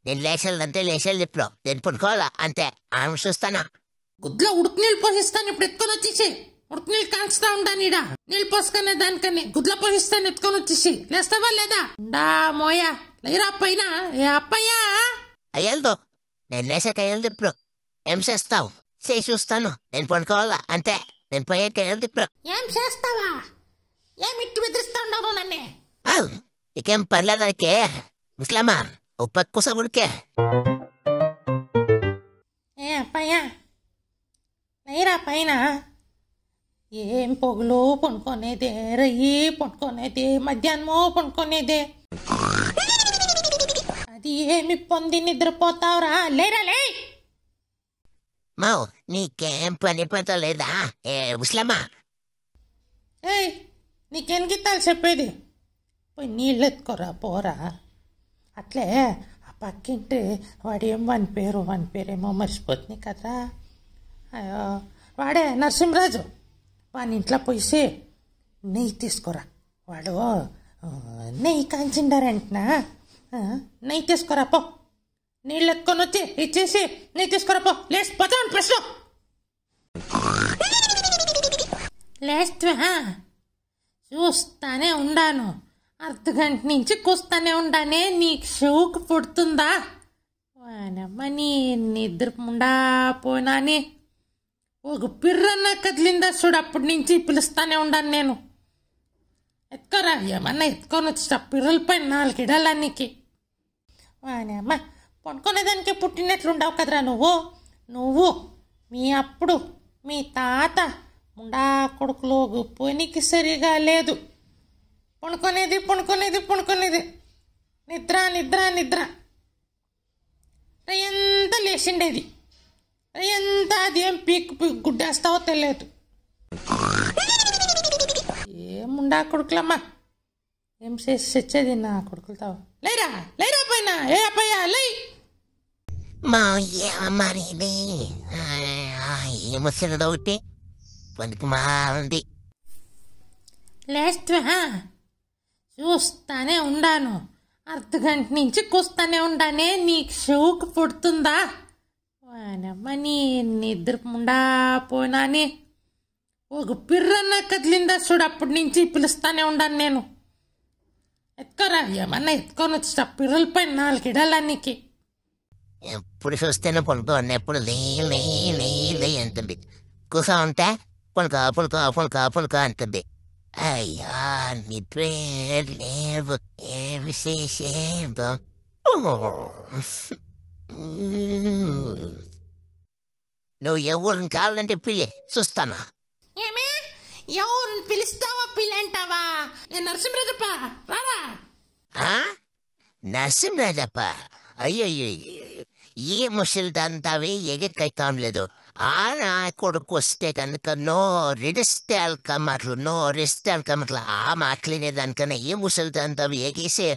నేను లేచాలంటే లేచాలి ఇప్పుడు నేను పడుకోవాలా అంతే ఆమె చూస్తానా గుడ్లో ఉడుకు నీళ్ళు పోషిస్తాను ఇప్పుడు ఎత్తుకొని వచ్చేసి ఉడుకు నీళ్ళు కాంచుతా ఉంటాను ఈడ నీళ్ళు పోసుకునే దానికని గుడ్లో పోషిస్తాను ఎత్తుకొని వచ్చేసి లేస్తావా లేదా డా మోయా లేరా పైన ఏ అప్పయ్యా అయ్యల్దో నేను లేచాక అయ్యల్ది ఇప్పుడు ఏం చేస్తావు చేసి చూస్తాను నేను పడుకోవాలా అంతే నేను పోయాక అయ్యల్ది ఇప్పుడు ఏం చేస్తావా ఏం ఇట్టు బెదిరిస్తా ఉండవు నన్నే ఇకేం పర్లేదానికే ముస్లామా ఉప్పక్కుస ఉడికే ఏ అప్పయ్యా లేరా పైన ఏం పొగులు పనుకునేదే రయ్యి పనుకునేదే మధ్యాహ్నమో పనుకునేదే అది ఏమి పొంది నిద్రపోతావురా లేరా లే మావు నీకేం పని పడలేదా ఏ ముస్లామా ఏయ్ నీకేం గీతాలు చెప్పేది పోయి నీళ్ళు ఎత్తుకోరా పోరా అట్లే ఆ పక్కింటి వాడేం వాని పేరేమో మర్చిపోతుంది కదా అయ్యో వాడే నరసింహరాజు వాని ఇంట్లో పోయిసి నెయ్యి తీసుకోరా వాడు నెయ్యి కాంచిండారంటనా నెయ్యి తీసుకోరా పో నీళ్ళు ఎత్తుకొని వచ్చి ఇచ్చేసి నెయ్యి తీసుకోరా పో లేచి పోతాను ప్రశ్న లేస్తా చూస్తానే ఉండాను అర్ధగంట నుంచి కూస్తానే ఉండానే నీకు షౌకు పుడుతుందా వానమ్మ నీ నిద్ర ముండా పోనాని ఒక పిర్రన్న కదిలిందా చూడు అప్పటి నుంచి పిలుస్తానే ఉండాను నేను ఎత్తుకోరా ఏమన్నా ఎత్తుకొని వచ్చి పిర్రల పైన 4 ఇడాలా నీకు వానమ్మ పనుకునేదానికే పుట్టినట్లుండవు కదరా నువ్వు మీ అప్పుడు మీ తాత ముండా కొడుకులో పోనీకి సరిగా లేదు పనుకునేది నిద్ర ఎంత లేచిండేది ఎంత అదేం పీక్ గుడ్డేస్తావో తెలియదు ఏముండా కొడుకులమ్మా ఏం చేసి తెచ్చేది నా కొడుకులతో లేరా పైన ఏ అప్పయ్యా లే మా మరి ఏ ముసలిది ఒకటి పనికి మాంది లేస్తా చూస్తానే ఉండాను అర్ధగంట నుంచి కూస్తానే ఉండానే నీకు షౌకు పుడుతుందా వానమ్మ నీ నిద్ర ముండా పోనాని ఒక పిర్రన్న కదిలిందా చూడు అప్పటి నుంచి పిలుస్తానే ఉండాను నేను ఎత్తుకోరా ఏమన్నా ఎత్తుకొని వచ్చి పిర్రల పైన 4 ఇడాలా నీకు ఎప్పుడు చూస్తేనే పడుకో ఎప్పుడు లే అంటుంది కూసా ఉంటే పడుకో అంటుంది అయ్యా నిద్రే లేవు ఏ విశేషేదో నువ్వు ఎవరిని కావాలంటే పిల్లి చూస్తానా ఏమే ఎవరిని పిలుస్తావా పిల్లంటావా నేను నరసింహరాజప్ప రారా నరసింహరాజప్ప అయ్యో ఈ ముసలిదంతావే ఎగెక్కైతాం లేదు ఆ నా కొడుకు వస్తే కనుక నోరిస్తే ఆ మాట్లాడేదానికన్నా ఏ ముసలిదంతావి ఎగేసే